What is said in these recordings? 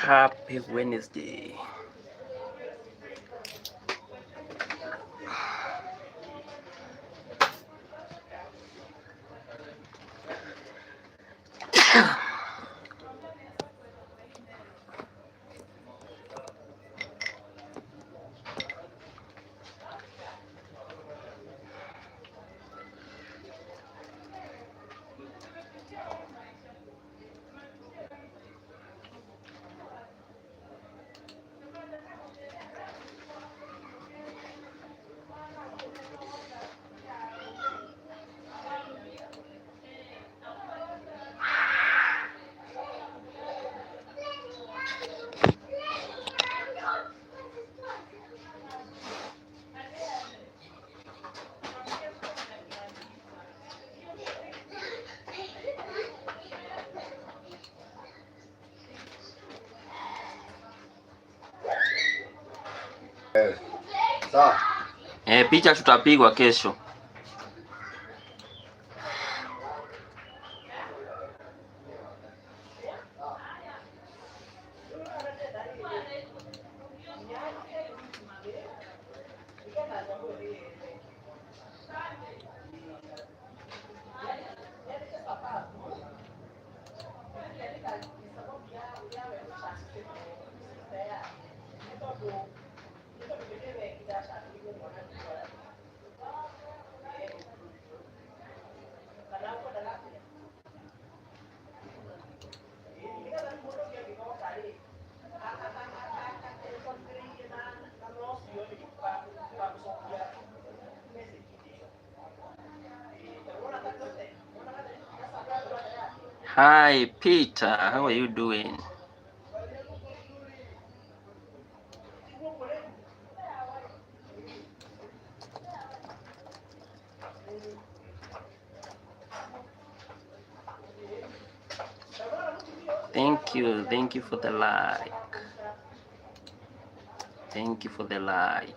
Happy Wednesday. Picha tutapigwa kesho. Hi Peter, how are you doing? Thank you for the like. Thank you for the like.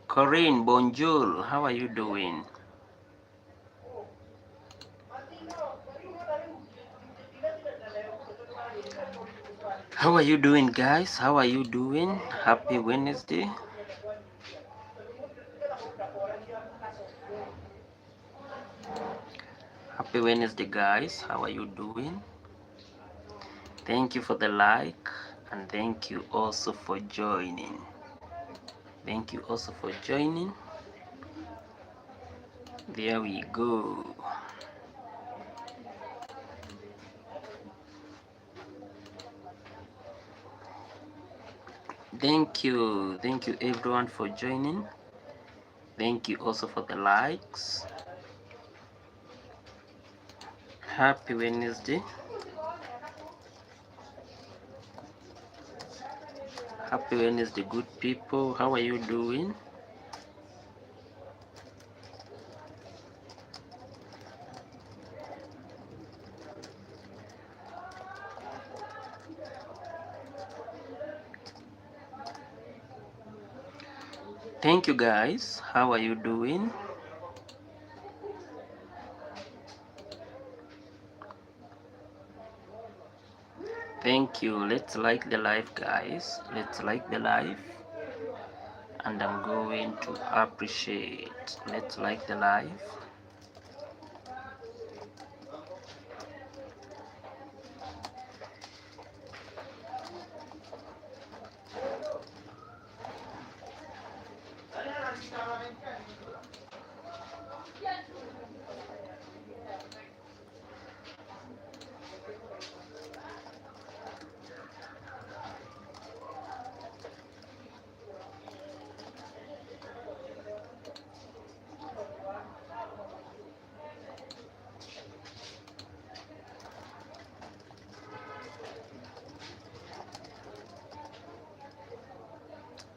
Corinne, bonjour, how are you doing? How are you doing, guys? How are you doing? Happy Wednesday. Happy Wednesday, guys. How are you doing? Thank you for the like, and thank you also for joining. Thank you also for joining. There we go. Thank you everyone for joining. Thank you also for the likes. Happy Wednesday. Happy Wednesday, good people. How are you doing? Thank you, guys. How are you doing? Thank you. Let's like the live, guys. Let's like the live. And I'm going to appreciate. Let's like the live.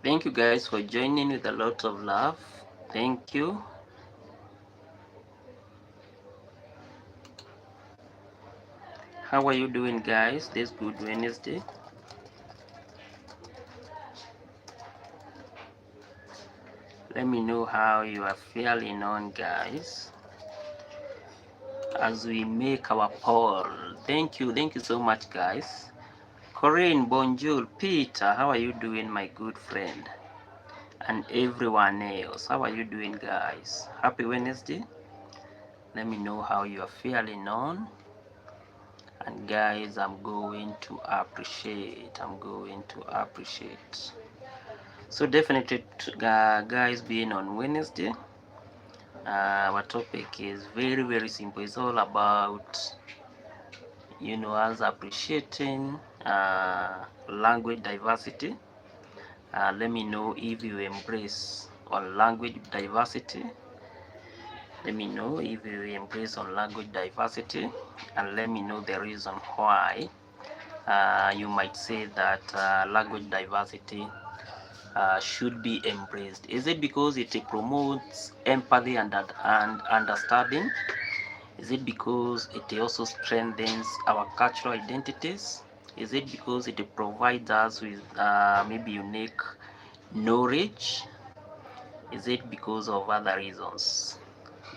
Thank you guys for joining with a lot of love. Thank you. How are you doing, guys? This good Wednesday. Let me know how you are feeling on, guys. as we make our poll. Thank you so much, guys. Corinne, bonjour. Peter, how are you doing, my good friend? And everyone else, how are you doing, guys? Happy Wednesday. Let me know how you are feeling on. And guys, I'm going to appreciate. So definitely, guys, being on Wednesday, our topic is very simple. It's all about, us appreciating language diversity. Let me know if you embrace on language diversity. Let me know if you embrace on language diversity, and let me know the reason why you might say that language diversity should be embraced. Is it because it promotes empathy and understanding? Is it because it also strengthens our cultural identities? Is it because it provides us with maybe unique knowledge? Is it because of other reasons?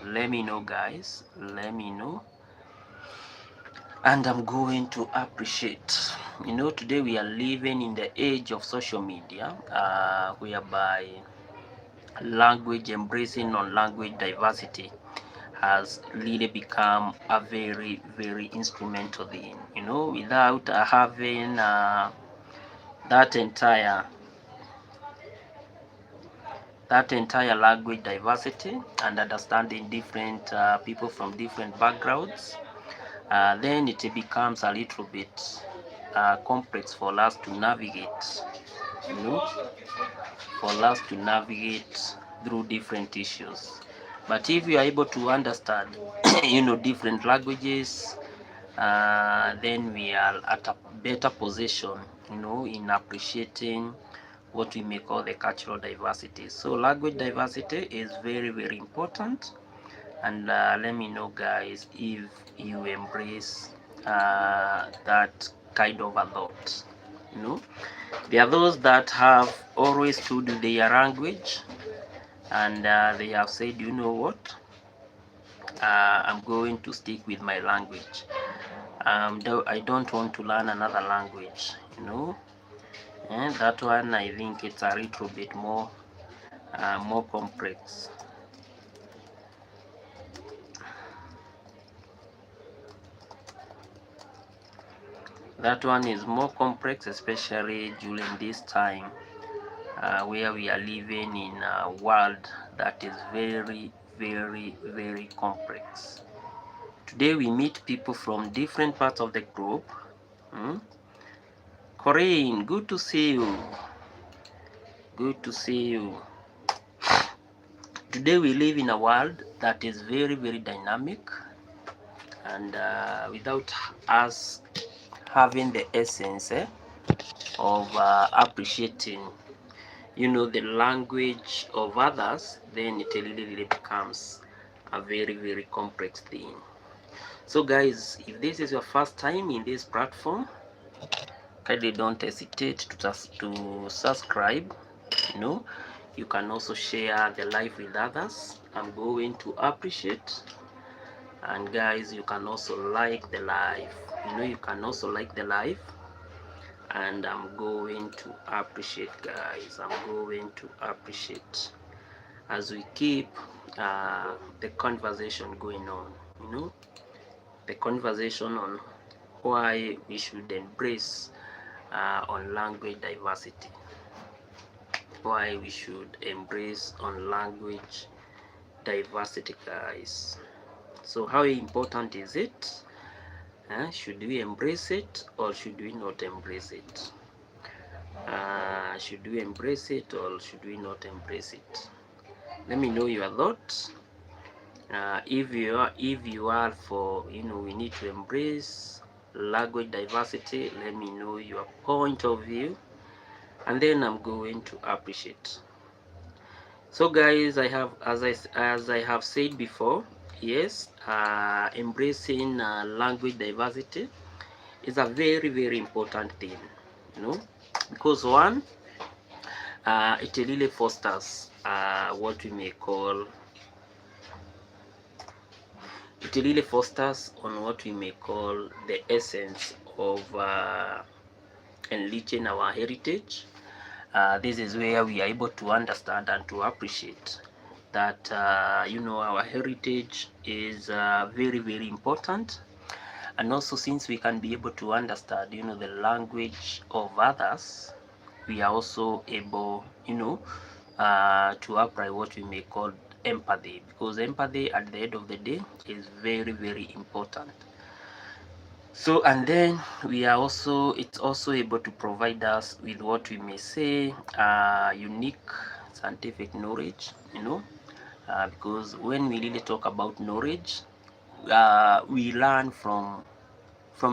Let me know, guys. Let me know. And I'm going to appreciate. Today we are living in the age of social media, whereby language, embracing non-language diversity has really become a very instrumental thing. Without having that entire language diversity and understanding different people from different backgrounds, then it becomes a little bit complex for us to navigate, through different issues. But if you are able to understand, different languages, then we are at a better position, in appreciating what we may call the cultural diversity. So language diversity is very important. And let me know, guys, if you embrace that kind of a thought. There are those that have always stood their language, and they have said, you know what, I'm going to stick with my language. I don't want to learn another language, and that one, I think it's a little bit more complex. That one is more complex, especially during this time where we are living in a world that is very complex. Today we meet people from different parts of the globe. Corinne, good to see you. Today we live in a world that is very dynamic, and without us having the essence of appreciating the language of others, then it really becomes a very complex thing. So guys, if this is your first time in this platform, kindly don't hesitate to subscribe. You can also share the live with others. I'm going to appreciate. And guys, you can also like the live. And I'm going to appreciate, guys. As we keep the conversation going on. The conversation on why we should embrace on language diversity. Guys. So how important is it? Should we embrace it or should we not embrace it? Let me know your thoughts. If you are for, we need to embrace language diversity, let me know your point of view, and then I'm going to appreciate. So guys, I have, as I have said before, yes, embracing language diversity is a very important thing, because one, it really fosters what we may call it really fosters on what we may call the essence of enriching our heritage. This is where we are able to understand and to appreciate that our heritage is very, very important. And also, since we can be able to understand the language of others, we are also able to apply what we may call empathy, because empathy at the end of the day is very, very important. So, and then it's also able to provide us with what we may say unique scientific knowledge, because when we really talk about knowledge, we learn from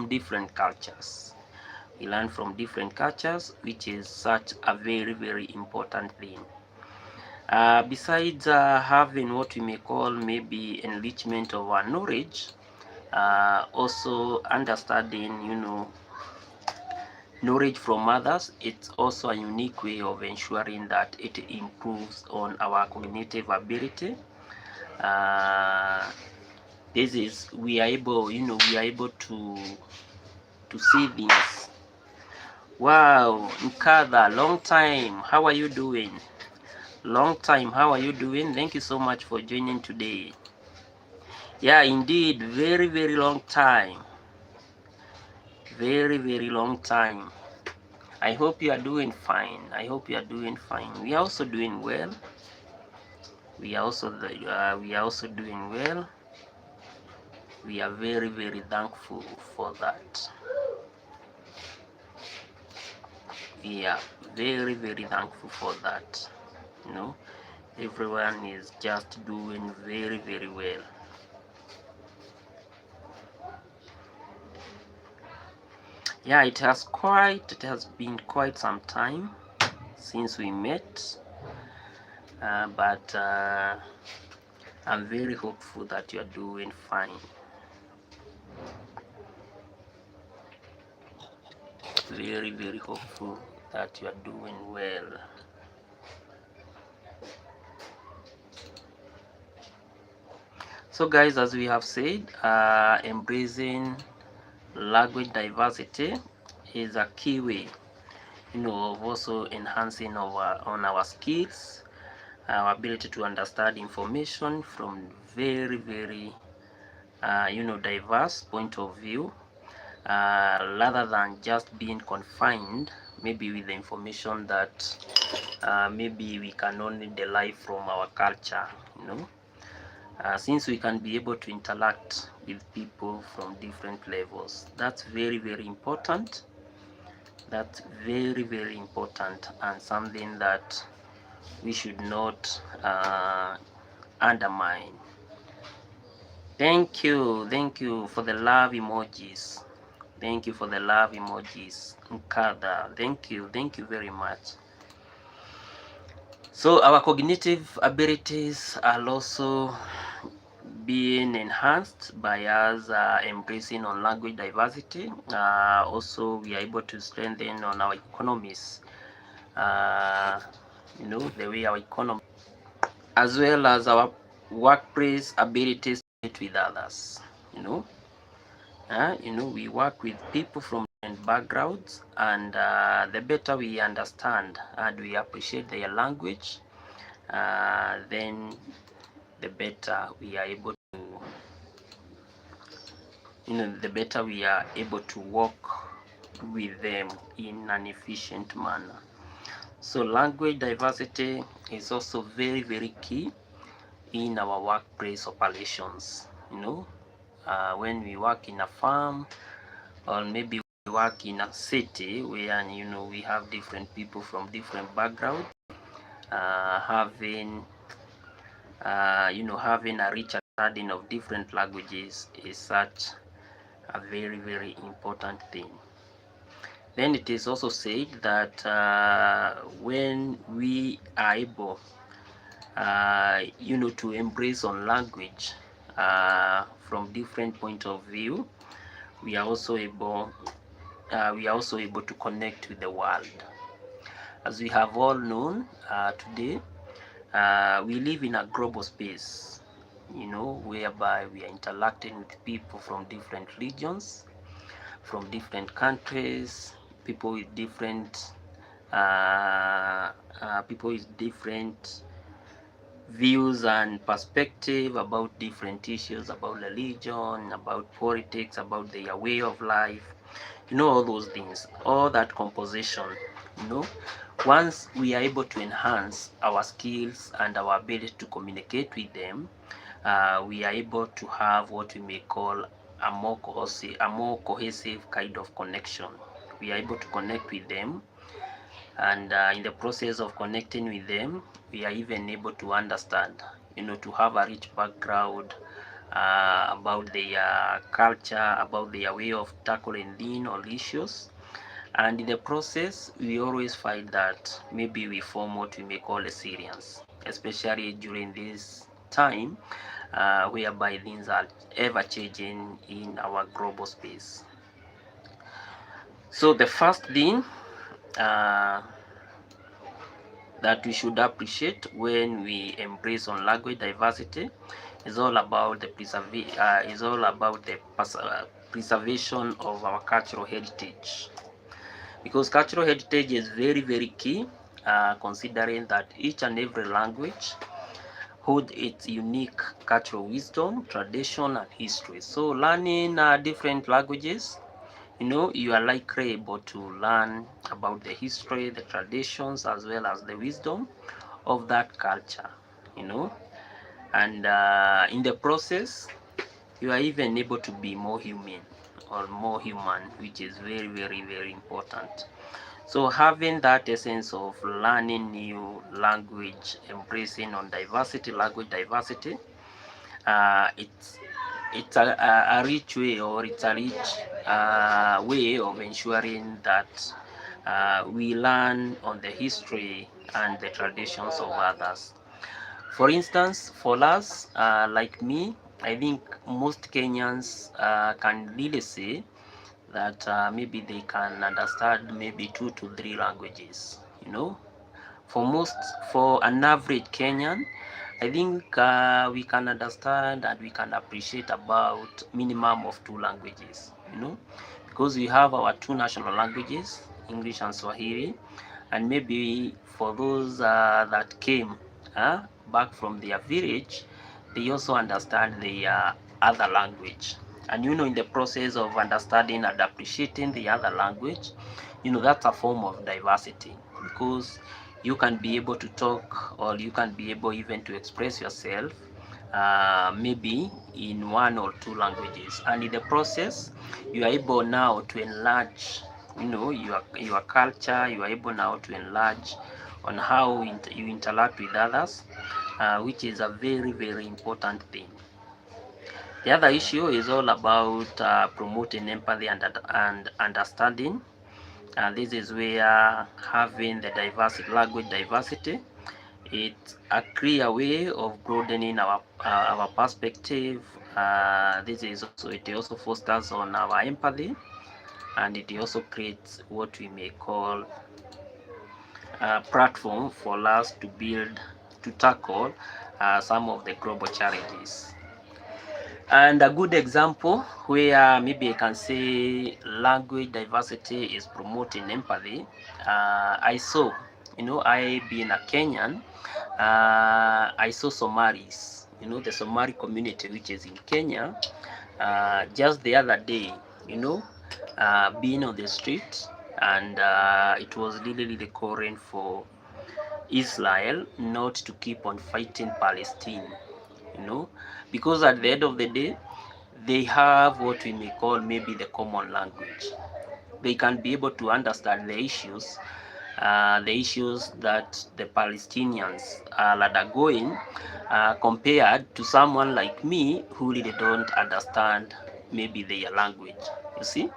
different cultures. We learn from different cultures, which is such a very, very important thing. Besides having what we may call maybe enrichment of our knowledge, also understanding knowledge from others, it's also a unique way of ensuring that it improves on our cognitive ability. This is we are able to see this. Wow, Nkada, long time. How are you doing? Long time. How are you doing? Thank you so much for joining today. Yeah, indeed, very, very long time. Very, very long time. I hope you are doing fine. I hope you are doing fine. We are also doing well. We are also doing well. We are very, very thankful for that. We are very, very thankful for that. Everyone is just doing very, very well. Yeah, it has been quite some time since we met, but I'm very hopeful that you are doing fine. Very, very hopeful that you are doing well. So guys, as we have said, embracing language diversity is a key way of also enhancing on our skills, our ability to understand information from very, very diverse point of view, rather than just being confined maybe with the information that maybe we can only derive from our culture. Since we can be able to interact with people from different levels, that's very, very important. That's very, very important, and something that we should not undermine. Thank you for the love emojis. Thank you for the love emojis. Nkada, thank you very much. So our cognitive abilities are also being enhanced by us embracing on language diversity. Also, we are able to strengthen on our economies, the way our economy, as well as our workplace abilities to meet with others. We work with people from different backgrounds, and the better we understand and we appreciate their language, then the better we are able to work with them in an efficient manner. So language diversity is also very, very key in our workplace operations. When we work in a farm, or maybe we work in a city where we have different people from different backgrounds, having a rich understanding of different languages is such a very, very important thing. Then it is also said that when we are able to embrace on language from different point of view, we are also able to connect with the world. As we have all known today, we live in a global space. you know, whereby we are interacting with people from different regions, from different countries, people with different people with different views and perspective about different issues, about religion, about politics, about their way of life, you know, all those things, all that composition, you know. Once we are able to enhance our skills and our ability to communicate with them, we are able to have what we may call a more cohesive kind of connection. We are able to connect with them, and in the process of connecting with them, we are even able to understand, you know, to have a rich background about their culture, about their way of tackling things or issues. And in the process, we always find that maybe we form what we may call resilience, especially during this time whereby things are ever changing in our global space. So the first thing uh, that we should appreciate when we embrace on language diversity is all about the preservation of our cultural heritage, because cultural heritage is very, very key, considering that each and every language hold its unique cultural wisdom, tradition, and history. So learning different languages, you know, you are likely able to learn about the history, the traditions, as well as the wisdom of that culture, you know. And in the process, you are even able to be more human or more human, which is very, very, very important. So having that essence of learning new language, embracing on diversity, language diversity, it's a rich way, or it's a rich way of ensuring that we learn on the history and the traditions of others. For instance, for us, like me, I think most Kenyans can really say that maybe they can understand maybe 2 to 3 languages, you know. For an average Kenyan, I think we can understand and we can appreciate about minimum of 2 languages, you know, because we have our 2 national languages, English and Swahili, and maybe for those that came back from their village, they also understand the other language. And you know, in the process of understanding and appreciating the other language, you know, that's a form of diversity, because you can be able to talk, or you can be able even to express yourself maybe in 1 or 2 languages, and in the process you are able now to enlarge, you know, your culture. You are able now to enlarge on how you interact with others, which is a very, very important thing. The other issue is all about promoting empathy and understanding. This is where having the diversity, language diversity, it's a clear way of broadening our perspective. This is also, it also fosters on our empathy, and it also creates what we may call a platform for us to tackle some of the global challenges. And a good example where maybe I can say language diversity is promoting empathy, I saw, you know, I being a Kenyan, I saw Somalis, you know, the Somali community which is in Kenya, just the other day, you know, being on the street, and it was really, really calling for Israel not to keep on fighting Palestine, you know, because at the end of the day, they have what we may call maybe the common language. They can be able to understand the issues that the Palestinians are undergoing, compared to someone like me who really don't understand maybe their language, you see.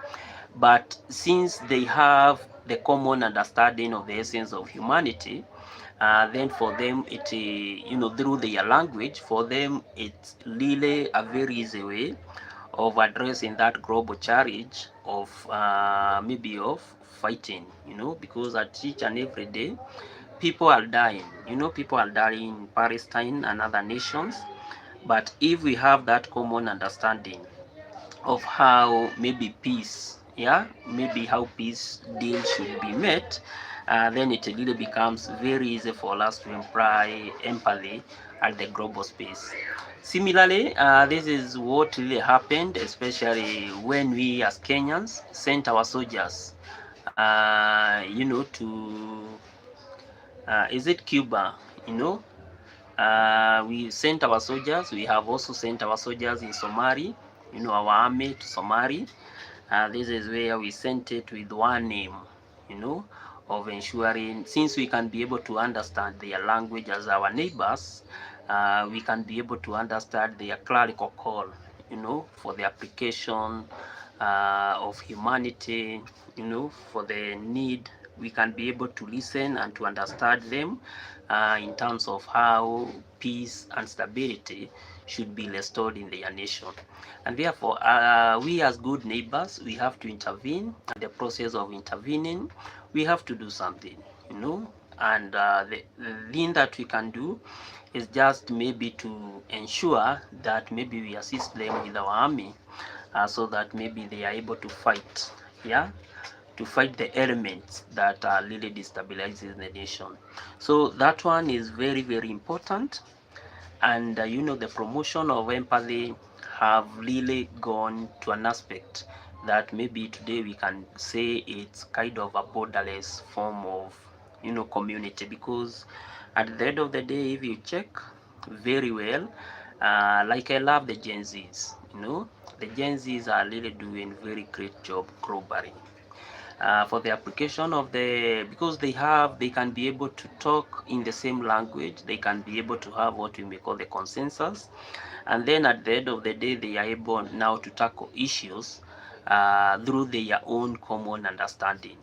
But since they have the common understanding of the essence of humanity, then for them it, you know, through their language, for them it's really a very easy way of addressing that global challenge of maybe of fighting, you know, because at each and every day people are dying, you know, people are dying in Palestine and other nations, But if we have that common understanding of how maybe peace, yeah, maybe how peace deal should be met, then it really becomes very easy for us to employ empathy at the global space. Similarly, this is what really happened, especially when we as Kenyans sent our soldiers, to is it Cuba, you know, we sent our soldiers. We have also sent our soldiers in Somali, our army to Somali. This is where we sent it with one aim, you know, of ensuring, since we can be able to understand their language as our neighbors, we can be able to understand their clerical call, for the application of humanity, for the need. We can be able to listen and to understand them in terms of how peace and stability should be restored in their nation. And therefore, we as good neighbors, we have to intervene. And the process of intervening, we have to do something, And the thing that we can do is just maybe to ensure that maybe we assist them with our army, so that maybe they are able to fight, yeah, to fight the elements that are really destabilizing the nation. So that one is very, very important. And the promotion of empathy have really gone to an aspect that maybe today we can say it's kind of a borderless form of community, because at the end of the day, if you check very well, like I love the Gen Zs, the Gen Zs are really doing very great job globally, for the application of because they can be able to talk in the same language. They can be able to have what we may call the consensus, and then at the end of the day, they are able now to tackle issues through their own common understanding,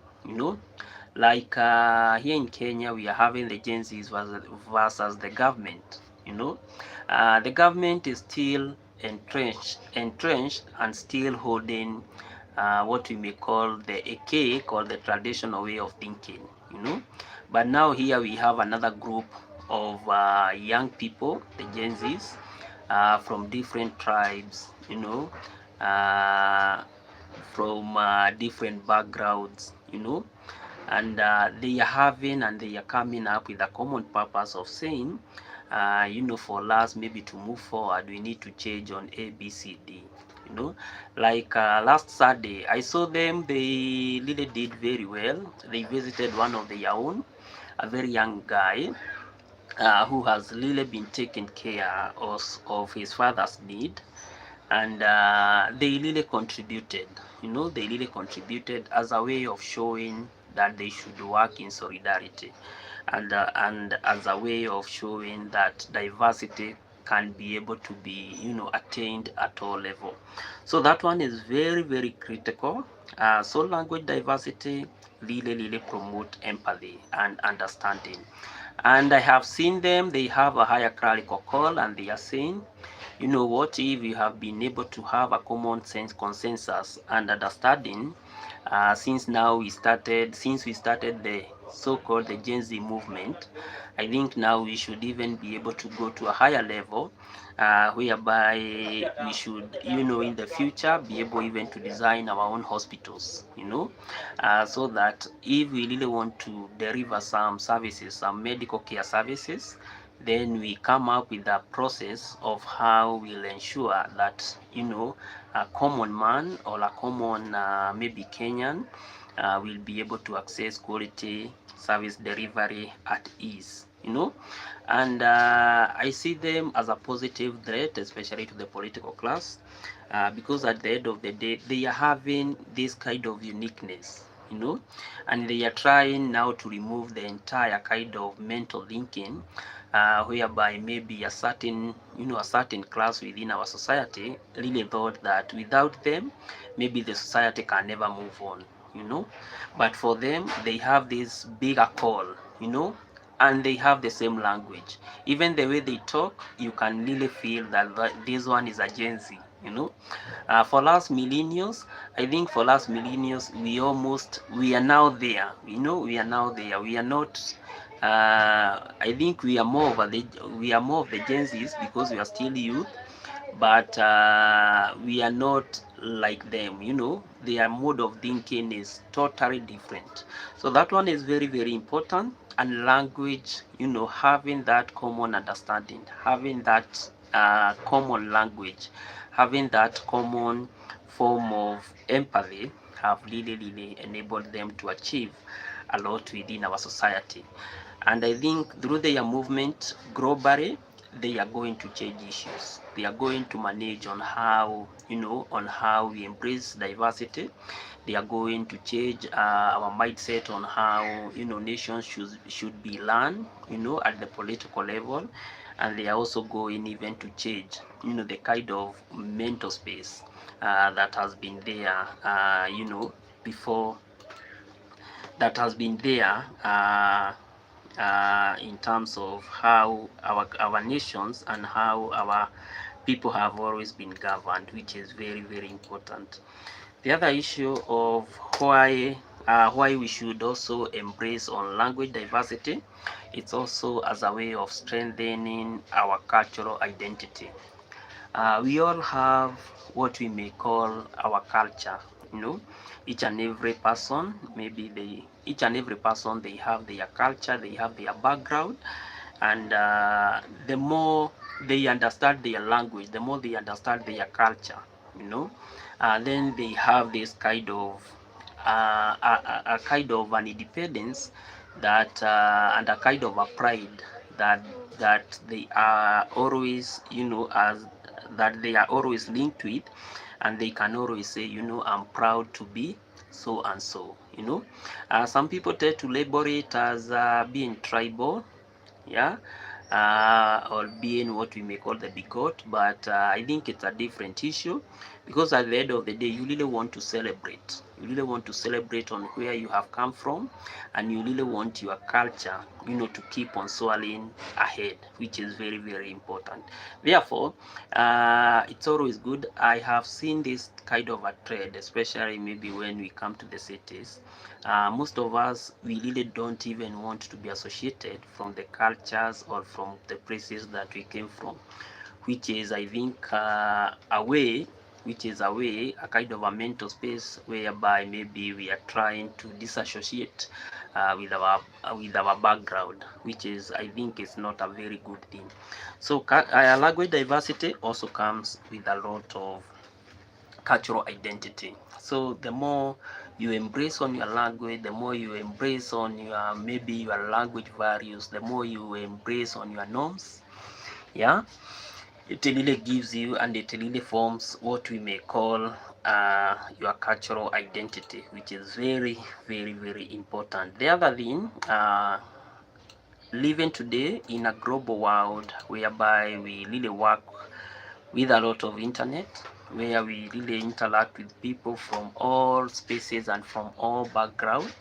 like here in Kenya, we are having the Gen Zs versus the government. The government is still entrenched and still holding what we may call the AK, called the traditional way of thinking. But now here we have another group of young people, the Gen Zs, from different tribes, uh, from different backgrounds, and they are having and they are coming up with a common purpose of saying, for us maybe to move forward, we need to change on ABCD. Like last Saturday, I saw them. They really did very well. They visited one of their own, a very young guy, who has really been taking care of his father's need, and they really contributed. They really contributed as a way of showing that they should work in solidarity, and as a way of showing that diversity can be able to be attained at all level. So that one is very, very critical. So language diversity really promote empathy and understanding. And I have seen them, they have a higher clerical call, and they are saying, what if you have been able to have a common sense consensus and understanding, since we started the so-called the Gen Z movement. I think now we should even be able to go to a higher level, whereby we should, in the future, be able even to design our own hospitals, so that if we really want to deliver some services, some medical care services, then we come up with a process of how we'll ensure that a common man or a common maybe Kenyan will be able to access quality service delivery at ease. And I see them as a positive threat, especially to the political class, because at the end of the day, they are having this kind of uniqueness, and they are trying now to remove the entire kind of mental thinking, whereby maybe a certain class within our society really thought that without them, maybe the society can never move on, but for them, they have this bigger call, and they have the same language. Even the way they talk, you can really feel that this one is a Gen Z, for us millennials, I think for us millennials, we are now there, we are now there. We are not I think we are more of the Gen Zs because we are still youth, but we are not like them. Their mode of thinking is totally different. So that one is very, very important. And language, having that common understanding, having that common language, having that common form of empathy have really, really enabled them to achieve a lot within our society. And I think through their movement globally, they are going to change issues. They are going to manage on how we embrace diversity. They are going to change our mindset on how nations should be run at the political level. And they are also going even to change the kind of mental space that has been there before, that has been there in terms of how our nations and how our people have always been governed, which is very, very important. The other issue of why we should also embrace on language diversity, it's also as a way of strengthening our cultural identity. We all have what we may call our culture. Each and every person, each and every person, they have their culture, they have their background. And the more they understand their language, the more they understand their culture, then they have this kind of a kind of an independence that and a kind of a pride that they are always, as that they are always linked to it. And they can always say, I'm proud to be so and so. Some people tend to label it as being tribal, yeah, or being what we may call the bigot. But I think it's a different issue, because at the end of the day, you really want to celebrate. You really want to celebrate on where you have come from, and you really want your culture, to keep on soaring ahead, which is very, very important. Therefore, it's always good. I have seen this kind of a trend, especially maybe when we come to the cities. Most of us, we really don't even want to be associated from the cultures or from the places that we came from, which is, I think, a kind of a mental space whereby maybe we are trying to disassociate with our background, which is, I think, is not a very good thing. So language diversity also comes with a lot of cultural identity. So the more you embrace on your language, the more you embrace on your maybe your language values, the more you embrace on your norms, yeah, it really gives you, and it really forms what we may call your cultural identity, which is very, very, very important. The other thing, living today in a global world whereby we really work with a lot of internet, where we really interact with people from all spaces and from all backgrounds,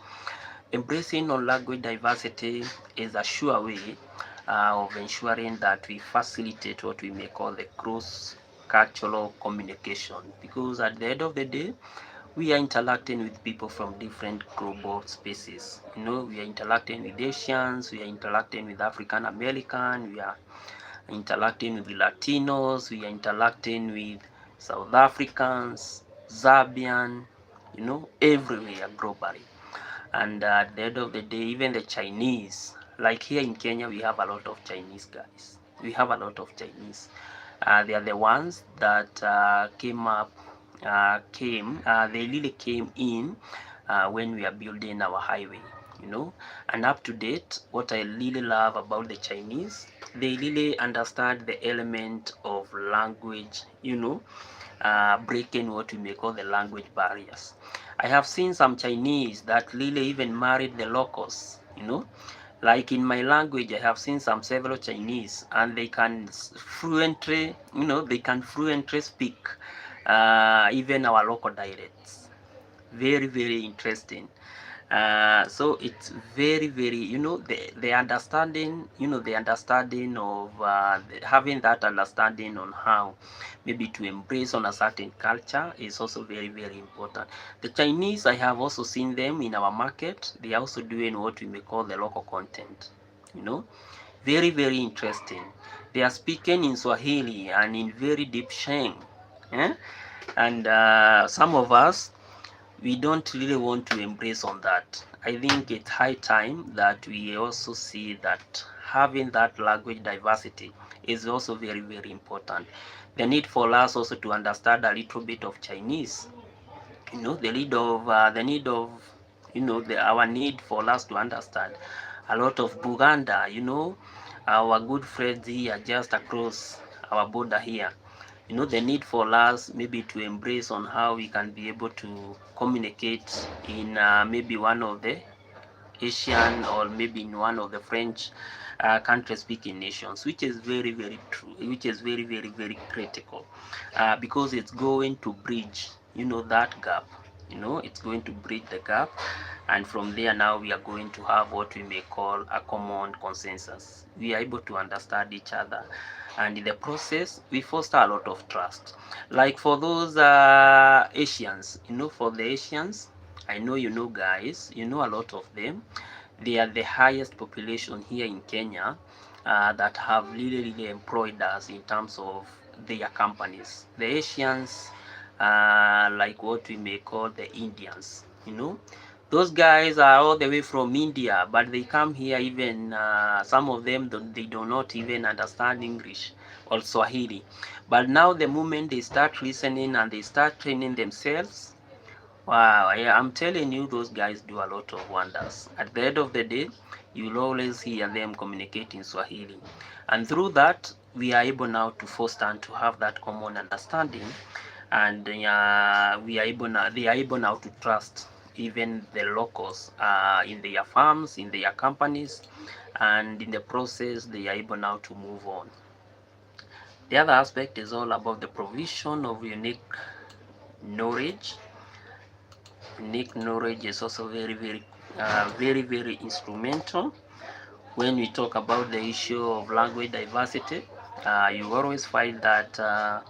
embracing on language diversity is a sure way of ensuring that we facilitate what we may call the cross-cultural communication, because at the end of the day, we are interacting with people from different global spaces. We are interacting with Asians, we are interacting with African American, we are interacting with Latinos, we are interacting with South Africans, Zambian, everywhere globally. And at the end of the day, even the Chinese, like here in Kenya, we have a lot of Chinese guys. We have a lot of Chinese. They are the ones that they really came in when we are building our highway, and up to date. What I really love about the Chinese, they really understand the element of language, breaking what we may call the language barriers. I have seen some Chinese that really even married the locals, like in my language. I have seen several Chinese, and they can fluently, speak even our local dialects. Very, very interesting. So it's very, very, the understanding, the understanding of having that understanding on how maybe to embrace on a certain culture is also very, very important. The Chinese, I have also seen them in our market. They are also doing what we may call the local content. you know, very very interesting. They are speaking in Swahili and in very deep Sheng, eh? And some of us, we don't really want to embrace on that. I think it's high time that we also see that having that language diversity is also very very important. The need for us also to understand a little bit of Chinese, you know, the need of, you know, our need for us to understand a lot of Buganda, you know, our good friends here just across our border here, you know, the need for us maybe to embrace on how we can be able to communicate in maybe one of the Asian or maybe in one of the French country speaking nations, which is very very true, which is very very very critical, because it's going to bridge, you know, that gap, you know, it's going to bridge the gap, and from there now we are going to have what we may call a common consensus. We are able to understand each other, and in the process we foster a lot of trust. Like for those Asians, you know, for the Asians, I know, you know, guys, you know, a lot of them, they are the highest population here in Kenya that have really really employed us in terms of their companies. The Asians, like what we may call the Indians, you know, those guys are all the way from India, but they come here, even some of them they do not even understand English or Swahili. But now the moment they start listening and they start training themselves, wow, yeah, I'm telling you, those guys do a lot of wonders. At the end of the day, you'll always hear them communicate in Swahili. And through that, we are able now to foster and to have that common understanding. And we are able now, they are able now to trust even the locals in their farms, in their companies, and in the process, they are able now to move on. The other aspect is all about the provision of unique knowledge. Unique knowledge is also very very instrumental when we talk about the issue of language diversity. You always find that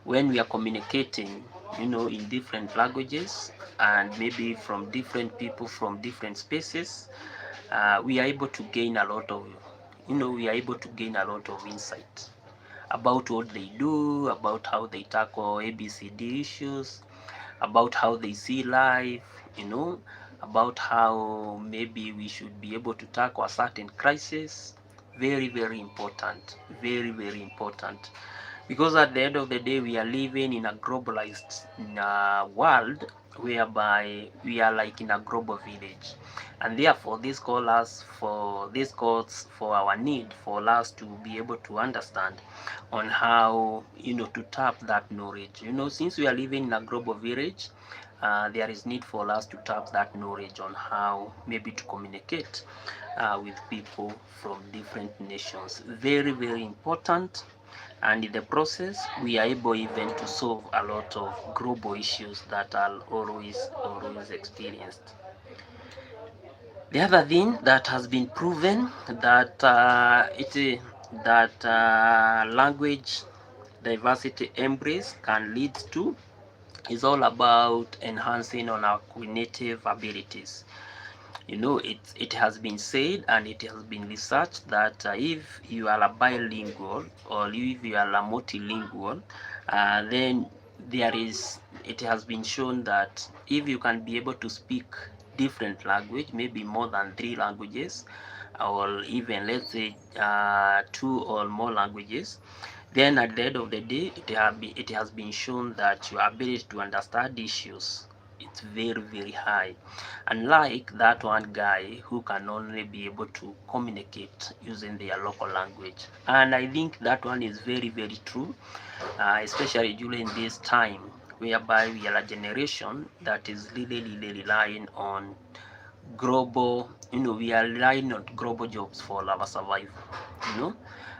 when we are communicating, you know, in different languages and maybe from different people from different spaces, we are able to gain a lot of, you know, we are able to gain a lot of insight about what they do, about how they tackle ABCD issues, about how they see life, you know, about how maybe we should be able to tackle a certain crisis. Very very important, very important, because at the end of the day we are living in a globalized world, whereby we are like in a global village, and therefore this calls for our need for us to be able to understand on how, you know, to tap that knowledge. You know, since we are living in a global village, there is need for us to tap that knowledge on how maybe to communicate with people from different nations. Very very important, and in the process we are able even to solve a lot of global issues that are always experienced. The other thing that has been proven that language diversity embrace can lead to is all about enhancing on our cognitive abilities. You know, it has been said and it has been researched that if you are a bilingual or if you are a multilingual, then it has been shown that if you can be able to speak different language, maybe more than 3 languages, or even let's say 2 or more languages, then at the end of the day, it has been shown that your ability to understand issues, it's very very high, unlike that one guy who can only be able to communicate using their local language. And I think that one is very very true, especially during this time whereby we are a generation that is really relying on global, you know, we are relying on global jobs for our survival, you know.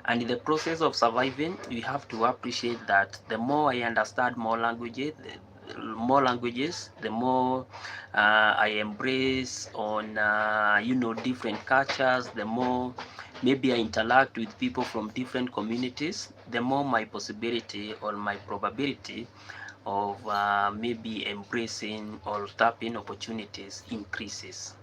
And in the process of surviving, we have to appreciate that the more I understand more languages, the more I embrace on you know, different cultures, the more maybe I interact with people from different communities, the more my possibility or my probability of maybe embracing or tapping opportunities increases.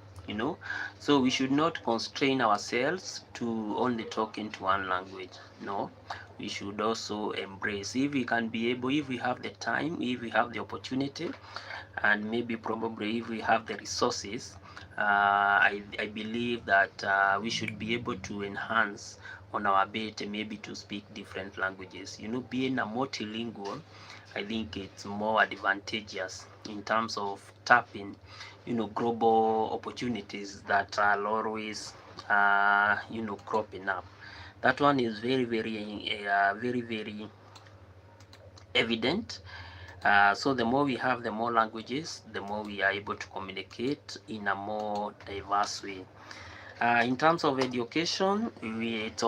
So we should not constrain ourselves to only talk into one language. No, we should also embrace, if we can be able, if we have the time, if we have the opportunity, and maybe probably if we have the resources, I believe that we should be able to enhance on our ability maybe to speak different languages. Being a multilingual, I think it's more advantageous in terms of tapping, global opportunities that are always, cropping up. That one is very, very, very evident. So the more we have, the more languages, the more we are able to communicate in a more diverse way. In terms of education, it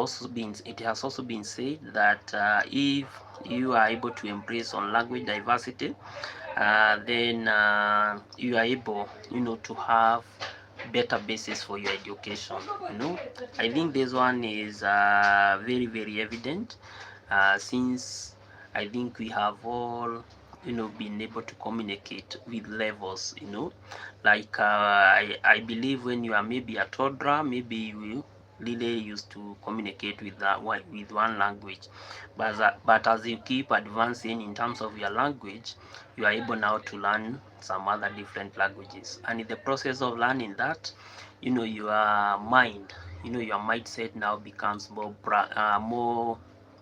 has also been said that if you are able to embrace on language diversity, then you are able, to have better basis for your education. I think this one is very, very evident, since I think we have all, been able to communicate with levels. Like I believe when you are maybe a toddler, maybe you really used to communicate with with one language, but as you keep advancing in terms of your language, you are able now to learn some other different languages, and in the process of learning that, your mind, your mindset now becomes more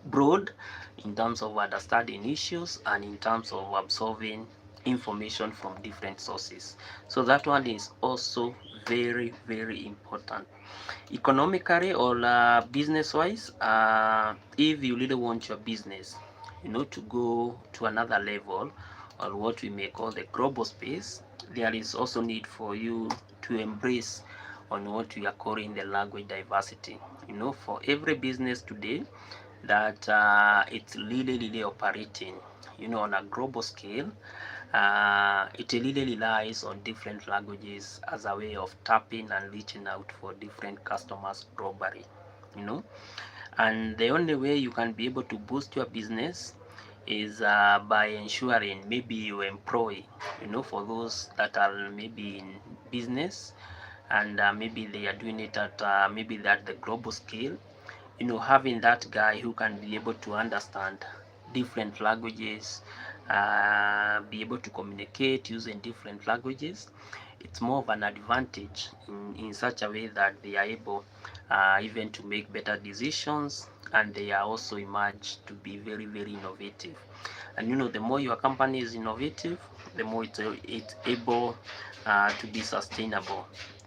broad in terms of understanding issues and in terms of absorbing information from different sources. So that one is also very, very important. Economically or business wise, if you really want your business, to go to another level, or what we may call the global space, there is also need for you to embrace on what we are calling the language diversity. For every business today that it's really operating, on a global scale, it really relies on different languages as a way of tapping and reaching out for different customers globally. And the only way you can be able to boost your business is by ensuring maybe you employ, for those that are maybe in business, and maybe they are doing it at maybe that the global scale, having that guy who can be able to understand different languages, be able to communicate using different languages, it's more of an advantage in such a way that they are able even to make better decisions, and they are also emerge to be very, very innovative. And the more your company is innovative, the more it's able to be sustainable,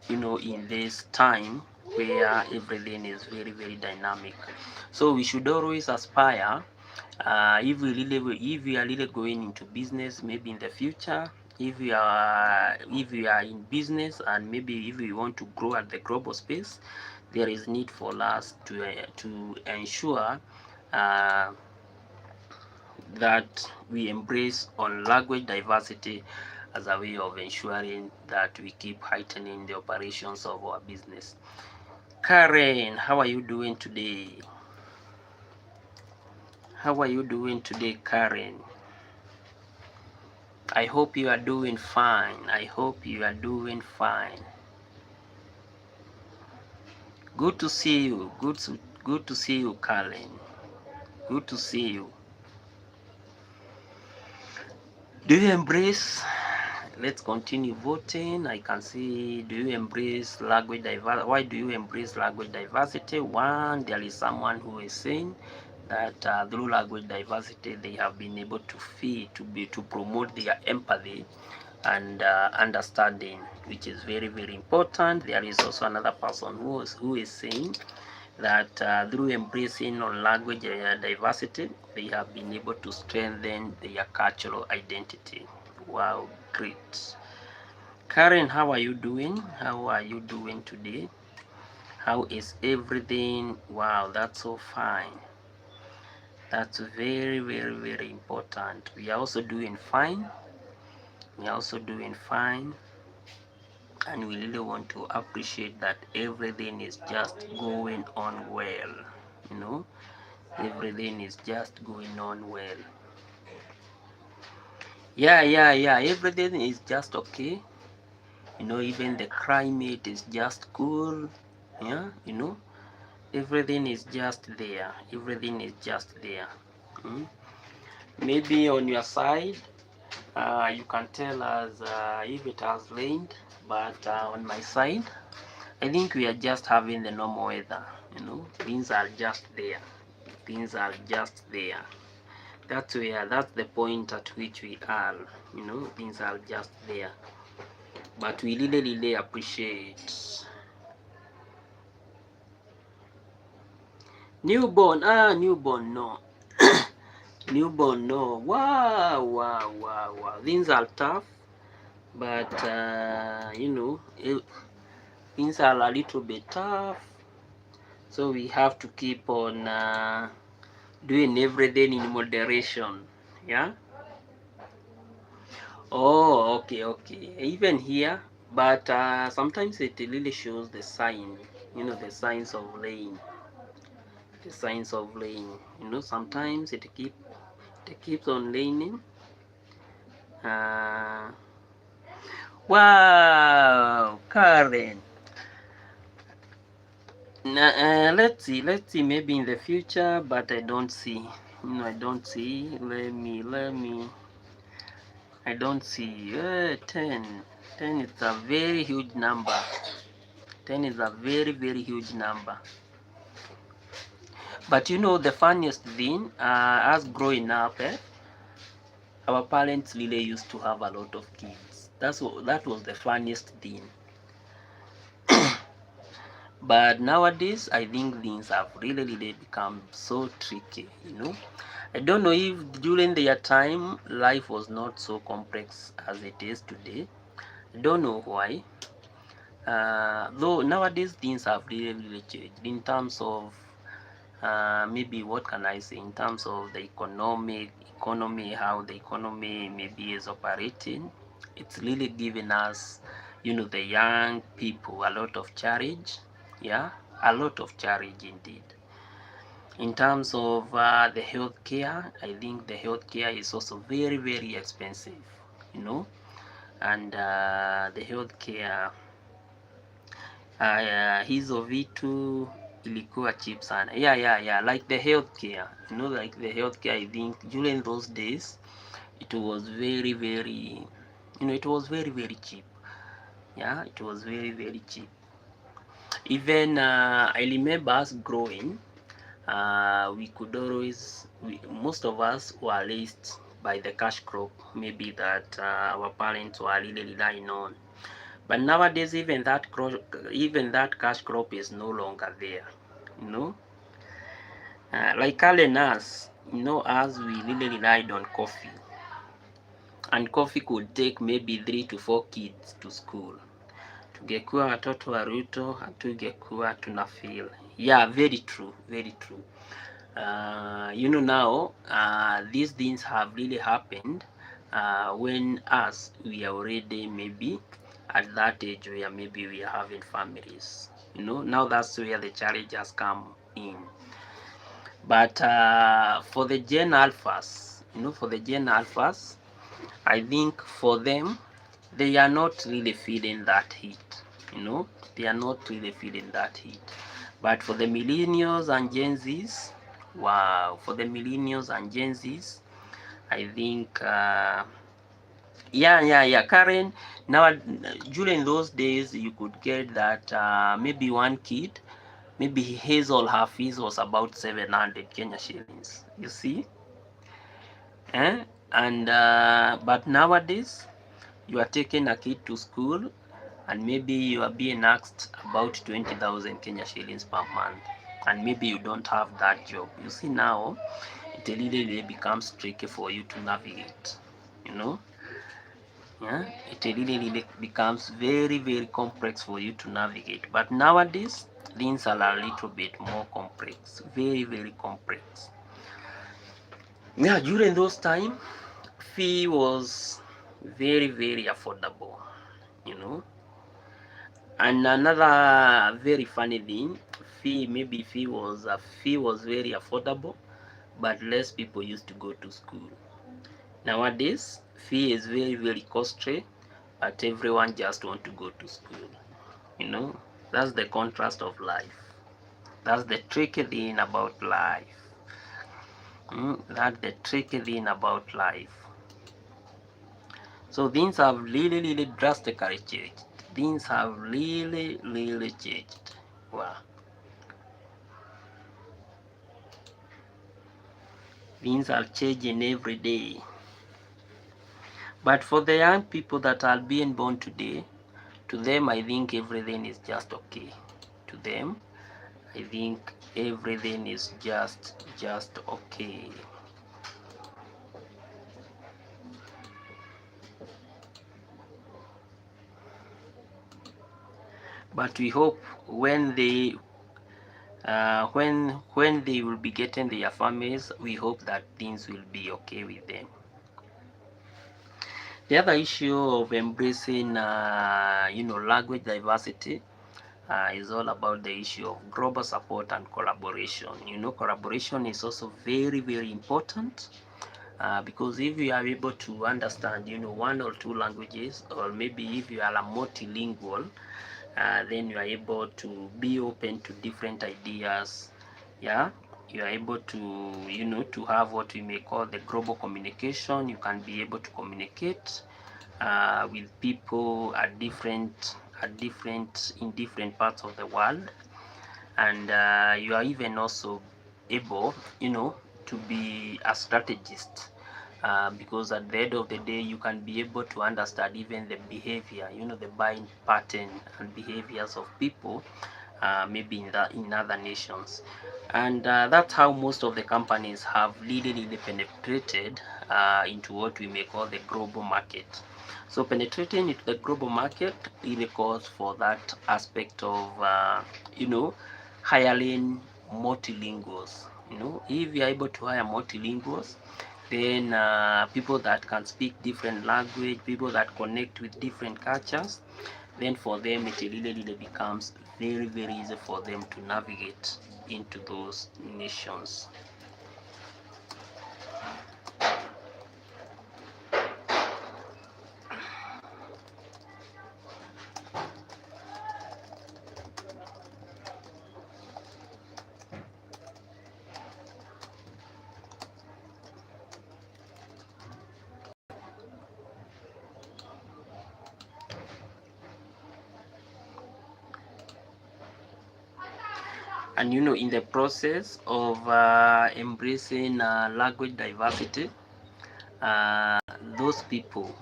in this time where everything is very, very dynamic. So we should always aspire, if we are really going into business, maybe in the future, if we are in business, and maybe if we want to grow at the global space, there is need for us to ensure that we embrace on language diversity as a way of ensuring that we keep heightening the operations of our business. Karen, how are you doing today? How are you doing today, Karen? I hope you are doing fine. I hope you are doing fine. Good to see you. Good to see you, Karen. Good to see you. Do you embrace? Let's continue voting. I can see, do you embrace language diversity? Why do you embrace language diversity? One, there is someone who is saying that through language diversity, they have been able to promote their empathy and understanding, which is very, very important. There is also another person who is saying that through embracing on language diversity, they have been able to strengthen their cultural identity. Wow, great. Karen, how are you doing? How are you doing today? How is everything? Wow, that's so fine. That's very, very, very important. We are also doing fine. We are also doing fine. And we really want to appreciate that everything is just going on well. Everything is just going on well. Yeah, everything is just okay. You know, even the climate is just cool. Yeah, you know, everything is just there. Everything is just there. Mm. Maybe on your side, you can tell us if it has rained, but on my side, I think we are just having the normal weather. You know, things are just there. Things are just there. That's the point at which we are. You know, things are just there. But we really appreciate. Newborn, newborn, no. Newborn, no. Wow. Things are tough, but you know, things are a little bit tough. So we have to keep on doing everything in moderation. Yeah. Oh, okay. Even here, but sometimes it really shows the sign. You know, the signs of rain. The signs of rain. You know, sometimes it keeps on raining. Uh, wow, Karen. Let's see. Maybe in the future, but I don't see. No, I don't see. Let me. I don't see. 10. 10 is a very huge number. 10 is a very huge number. But you know, the funniest thing, us growing up, our parents really used to have a lot of kids. That was the funniest thing. But nowadays, I think things have really become so tricky, you know. I don't know if during their time, life was not so complex as it is today. I don't know why. Though nowadays, things have really changed in terms of maybe what can I say, in terms of the economy, how the economy maybe is operating. It's really giving us, you know, the young people a lot of challenge. Yeah, a lot of challenge indeed. In terms of the healthcare, I think the healthcare is also very expensive, you know, and the healthcare hizo vitu ilikuwa cheap sana. Yeah, like the healthcare, you know, like the healthcare, I think during those days it was very, you know, it was very cheap. Yeah, it was very cheap. Even I remember us growing, we could always, most of us were raised by the cash crop, maybe that our parents were really relying on. But nowadays, even that cash crop is no longer there. You know, like earlier us, you know, as we really relied on coffee, and coffee could take maybe 3 to 4 kids to school. Tungekuwa watoto wa Ruto, hatungekuwa tuna feel. Yeah, very true. You know, now these things have really happened when us, we are already maybe at that age where maybe we are having families. You know, now that's where the challenge has come in. But for the Gen Alphas, you know, for the Gen Alphas, I think for them, they are not really feeling that heat. You know, they are not really feeling that heat. But for the millennials and Gen Zs, wow, for the millennials and Gen Zs, I think, yeah, Karen, now during those days, you could get that maybe one kid, maybe his or her fees was about 700 Kenya shillings, you see? And but nowadays, you are taking a kid to school and maybe you are being asked about 20,000 Kenya shillings per month, and maybe you don't have that job. You see, now it really becomes tricky for you to navigate, you know. Yeah, it really becomes very complex for you to navigate. But nowadays, things are a little bit more complex, very complex. Yeah, during those time, fee was very affordable, you know. And another very funny thing, fee was very affordable, but less people used to go to school. Nowadays, fee is very costly, but everyone just want to go to school. You know, that's the contrast of life. That's the tricky thing about life. That's the tricky thing about life. So things have really drastically changed. Things have really changed. Wow. Things are changing every day. But for the young people that are being born today, to them I think everything is just okay. To them, I think everything is just okay. But we hope when they when they will be getting their families, we hope that things will be okay with them. The other issue of embracing language diversity is all about the issue of global support and collaboration. Collaboration is also very important, because if you are able to understand one or two languages, or maybe if you are a multilingual, then you are able to be open to different ideas. Yeah, you are able to to have what we may call the global communication. You can be able to communicate with people at different in different parts of the world, and you are even also able to be a strategist, because at the end of the day you can be able to understand even the behavior, the buying pattern and behaviors of people, maybe in other nations. And that's how most of the companies have really penetrated into what we may call the global market. So penetrating into the global market really calls for that aspect of hiring multilinguals. If you are able to hire multilinguals, then people that can speak different language, people that connect with different cultures, then for them it really becomes very easy for them to navigate into those nations. And in the process of embracing language diversity, those people,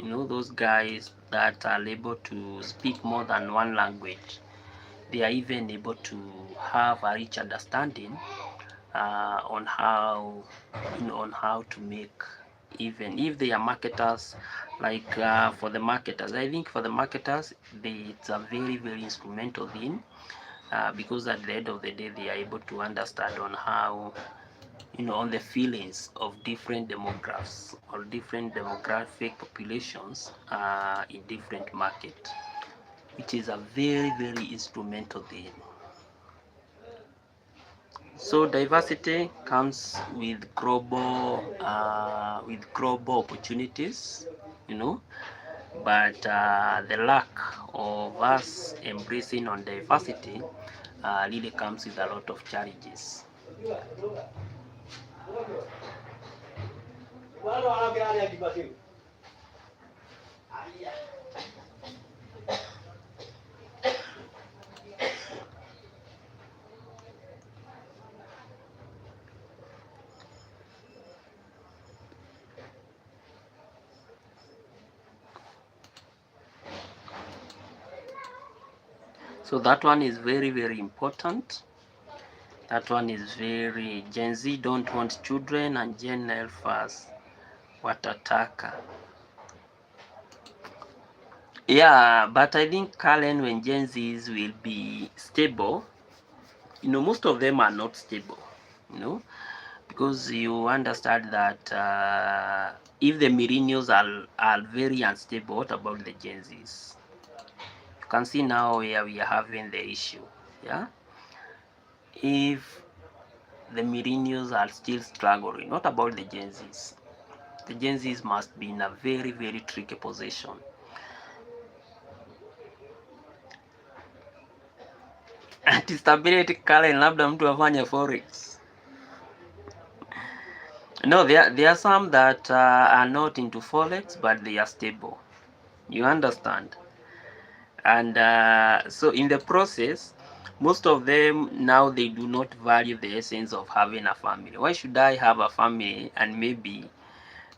those guys that are able to speak more than one language, they are even able to have a rich understanding on how to make, even if they are marketers. Like for the marketers, I think for the marketers, it's a very instrumental thing, because at the end of the day they are able to understand on how, on the feelings of different demographics or different demographic populations in different market, which is a very instrumental thing. So diversity comes with global opportunities, but the lack of us embracing on diversity really comes with a lot of challenges. So that one is very important. That one is very Gen Z don't want children and Gen Alphas watataka. Yeah, but I think Kalen, when Gen Zs will be stable, most of them are not stable, because you understand that if the millennials are very unstable, what about the Gen Zs? You can see now where we are having the issue. Yeah, if the millennials are still struggling, not about the Gen Zs. The Gen Zs must be in a very tricky position. Anti-stability Karen, labda mtu afanye forex. No, there are some that are not into forex, but they are stable. You understand? And so in the process, most of them now, they do not value the essence of having a family. Why should I have a family? And maybe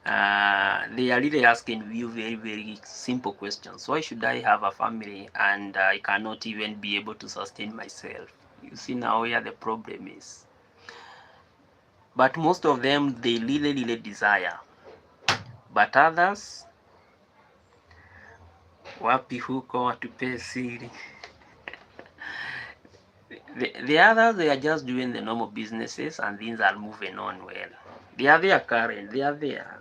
they are really asking you very, very simple questions. Why should I have a family and I cannot even be able to sustain myself? You see now where the problem is. But most of them, they really, really desire. But others, wapi huko watupee siri. The others, they are just doing the normal businesses and things are moving on well. They are there, Karen. They are there.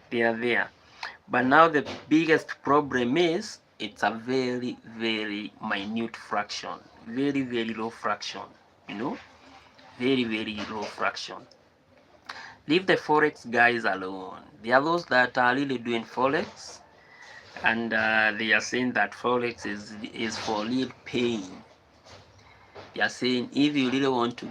They are there. But now the biggest problem is it's a very, very minute fraction. Very, very low fraction. You know? Very, very low fraction. Leave the forex guys alone. There are those that are really doing forex, and they are saying that forex is for real pain. They are saying if you really want to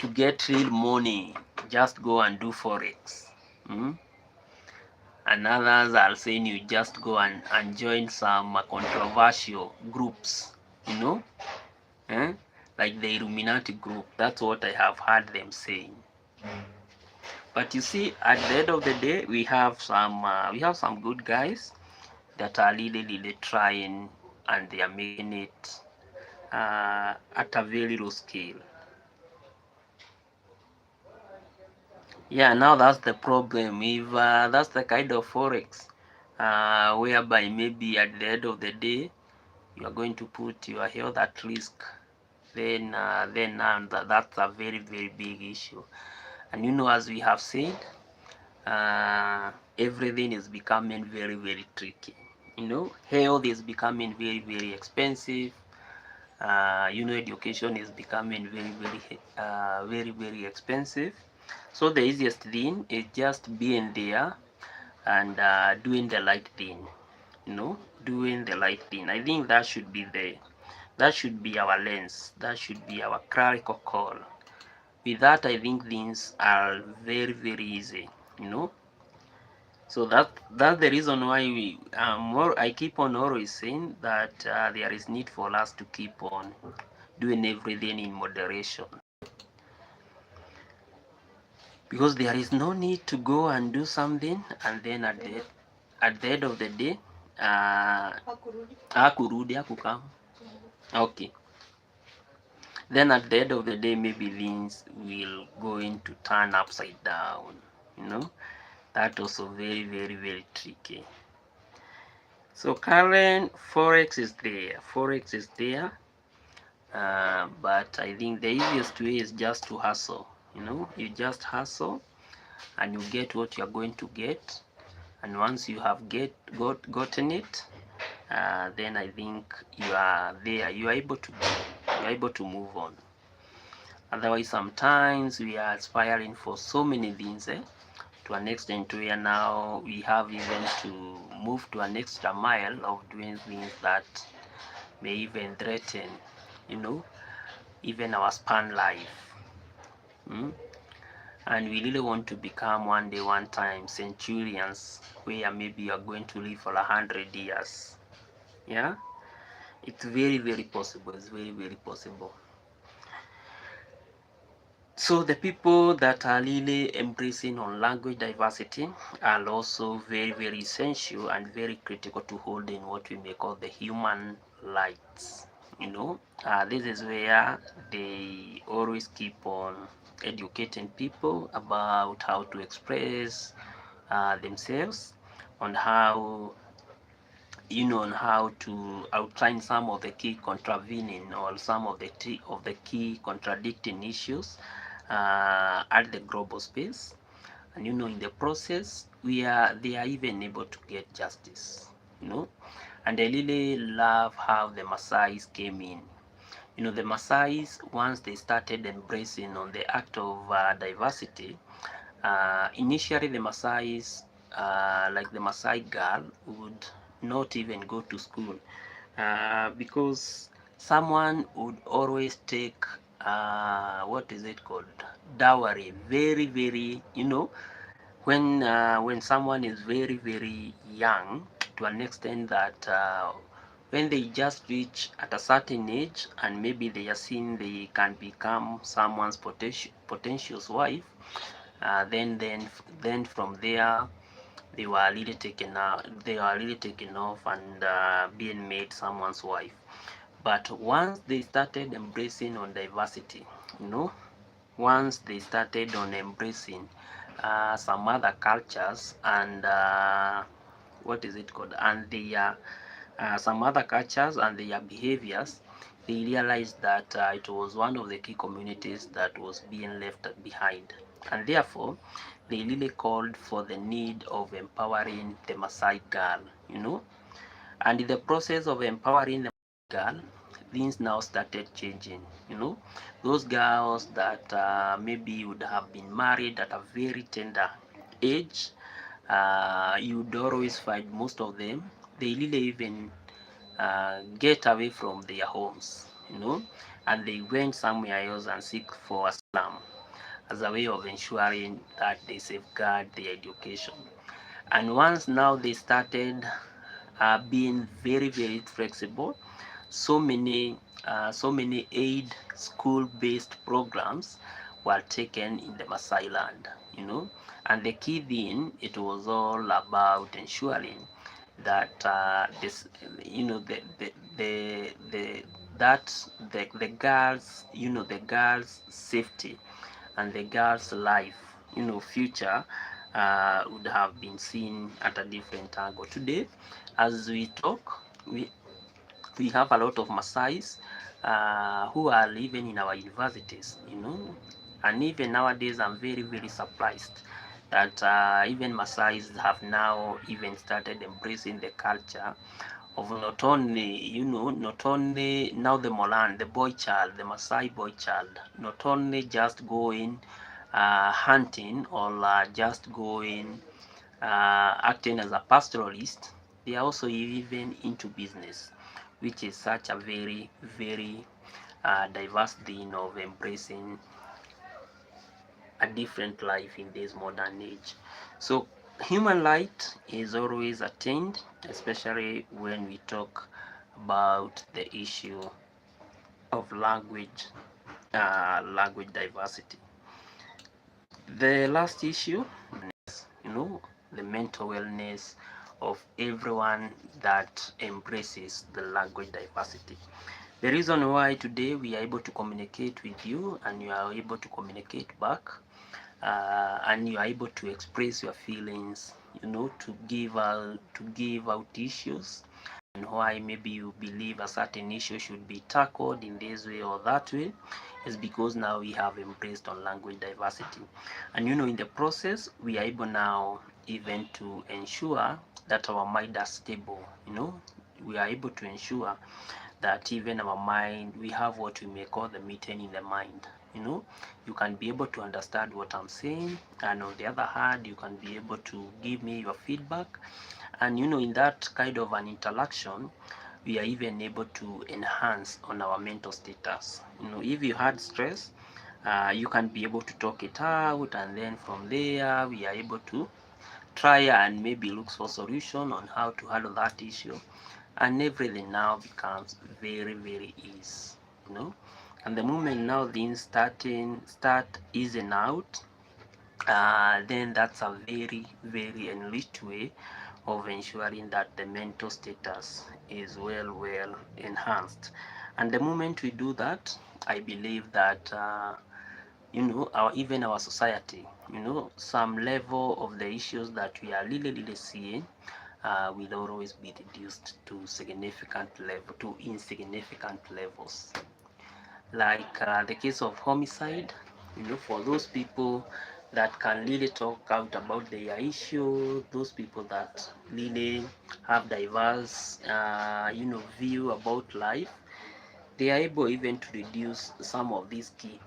get real money, just go and do forex. And others are saying you just go and join some controversial groups, you know, like the Illuminati group. That's what I have heard them saying. But you see, at the end of the day, we have some good guys that are really, really trying, and they are making it at a very low scale. Yeah, now that's the problem. If that's the kind of forex whereby maybe at the end of the day you are going to put your health at risk, then that's a very, very big issue. And you know, as we have said, everything is becoming very, very tricky. You know, health is becoming very, very expensive. You know, education is becoming very, very expensive. So the easiest thing is just being there and doing the right thing. You know, doing the right thing. I think that should be our lens. That should be our clerical call. With that, I think things are very, very easy. You know. So that's the reason why I keep on always saying that there is need for us to keep on doing everything in moderation, because there is no need to go and do something and then at the end of the day hakurudi hakukam. Okay, then at the end of the day maybe things will going to turn upside down. You know, that also very, very, very tricky. So current forex is there, but I think the easiest way is just to hustle. You know, you just hustle and you get what you're going to get, and once you have gotten it, then I think you are there. You are able to move on. Otherwise, sometimes we are aspiring for so many things, to an extent where now we have even to move to an extra mile of doing things that may even threaten, you know, even our span life. And we really want to become one day, one time centurions, where maybe you are going to live for 100 years. Yeah, it's very, very possible. It's very, very possible. So the people that are really embracing on language diversity are also very, very essential and very critical to holding what we may call the human rights. You know, this is where they always keep on educating people about how to express themselves, on how, you know, on how to outline some of the key contravening or some of the key contradicting issues at the global space. And you know, in the process, they are even able to get justice. You know, and I really love how the Maasai's came in. You know, the Maasai's, once they started embracing on the act of diversity, initially the Maasai's, like the Maasai girl, would not even go to school because someone would always take what is it called, dowry, very very, when someone is very very young, to an extent that when they just reach at a certain age and maybe they are seen they can become someone's potential wife, then from there they were really taken out, they are really taken off and being made someone's wife. But once they started embracing on diversity, you know once they started on embracing some other cultures and what is it called, and their some other cultures and their behaviors, they realized that it was one of the key communities that was being left behind, and therefore they really called for the need of empowering the Maasai girl, and in the process of empowering the girl, things now started changing. Those girls that maybe would have been married at a very tender age, you'd always find most of them, they really even get away from their homes, and they went somewhere else and seek for a slum as a way of ensuring that they safeguard their education. And once now they started being very very flexible, so many aid school-based programs were taken in the Maasai land, and the key thing, it was all about ensuring that this, the that the girls, the girls' safety and the girl's life, future would have been seen at a different angle. Today, as we talk, we have a lot of Maasais who are living in our universities, and even nowadays I'm very very surprised that even Maasais have now even started embracing the culture of not only now the Moran, the boy child, the Maasai boy child, not only just going hunting or just going acting as a pastoralist, they are also even into business, which is such a very very diverse thing of embracing a different life in this modern age. So human light is always attained, especially when we talk about the issue of language diversity. The last issue, you know, the mental wellness of everyone that embraces the language diversity. The reason why today we are able to communicate with you and you are able to communicate back, and you are able to express your feelings, to give out issues, and why maybe you believe a certain issue should be tackled in this way or that way, is because now we have embraced on language diversity. And in the process we are able now even to ensure that our mind are stable. We are able to ensure that even our mind, we have what we may call the meeting in the mind. You can be able to understand what I'm saying, and on the other hand you can be able to give me your feedback, and in that kind of an interaction we are even able to enhance on our mental status. If you had stress, you can be able to talk it out, and then from there we are able to try and maybe look for solution on how to handle that issue, and everything now becomes very very easy. And the moment now things start easing out, then that's a very very enriched way of ensuring that the mental status is well enhanced. And the moment we do that, I believe that even our society, some level of the issues that we are really seeing will always be reduced to insignificant levels, like the case of homicide. For those people that can really talk out about their issue, those people that really have diverse view about life, they are able even to reduce some of these key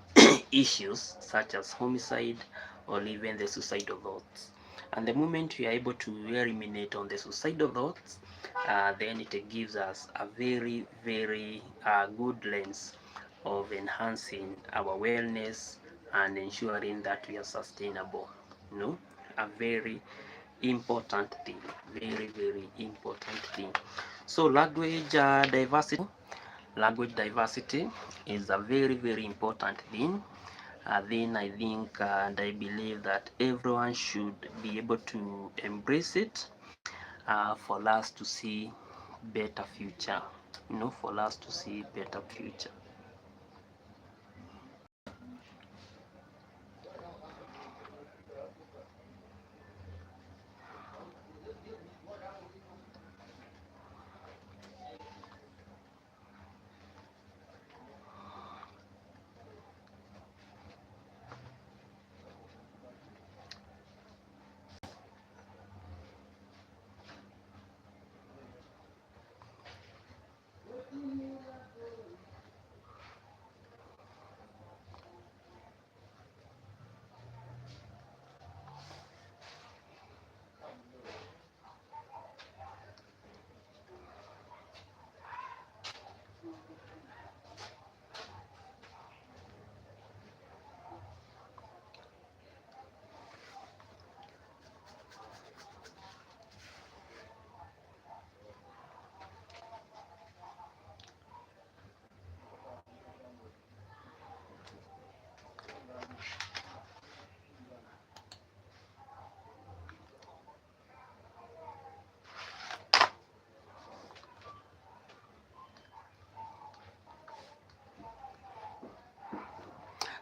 issues such as homicide or even the suicidal thoughts. And the moment we are able to eliminate on the suicidal thoughts, then it gives us a very, very good lens of enhancing our wellness and ensuring that we are sustainable. You know, a very important thing, very, very important thing. So language diversity is a very, very important thing. Then I think and I believe that everyone should be able to embrace it for us to see better future. You know, for us to see better future.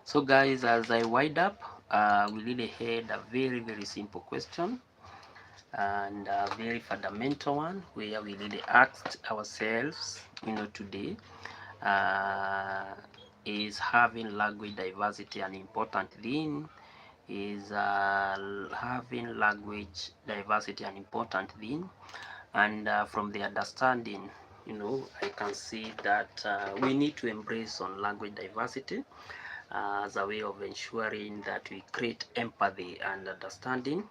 So guys, as I wind up, we really had a very, very simple question and a very fundamental one where we really asked ourselves, you know, today, uh, is having language diversity an important thing? Is having language diversity an important thing? And from the understanding, you know, I can see that we need to embrace on language diversity as a way of ensuring that we create empathy and understanding.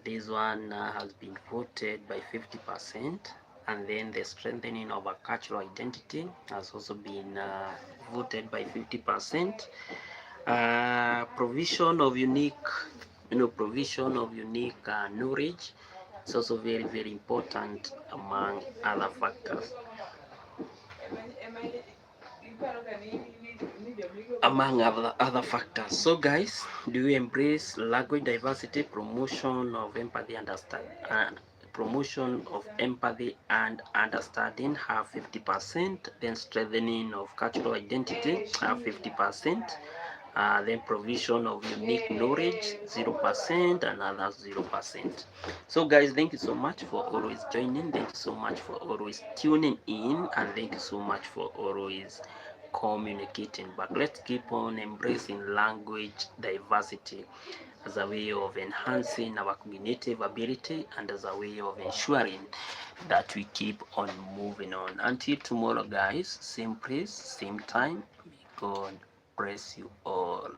This one has been voted by 50%, and then the strengthening of a cultural identity has also been voted by 50%. Provision of unique, provision of unique knowledge is also very, very important among other factors. Among other factors. So guys, do you embrace language diversity, promotion of empathy, and promotion of empathy and understanding have 50%, then strengthening of cultural identity have 50%, then provision of unique knowledge 0%, and others 0%. So guys, thank you so much for always joining, thank you so much for always tuning in, and thank you so much for always communicating. But let's keep on embracing language diversity as a way of enhancing our cognitive ability and as a way of ensuring that we keep on moving on. Until tomorrow guys, same place, same time. May God bless you all.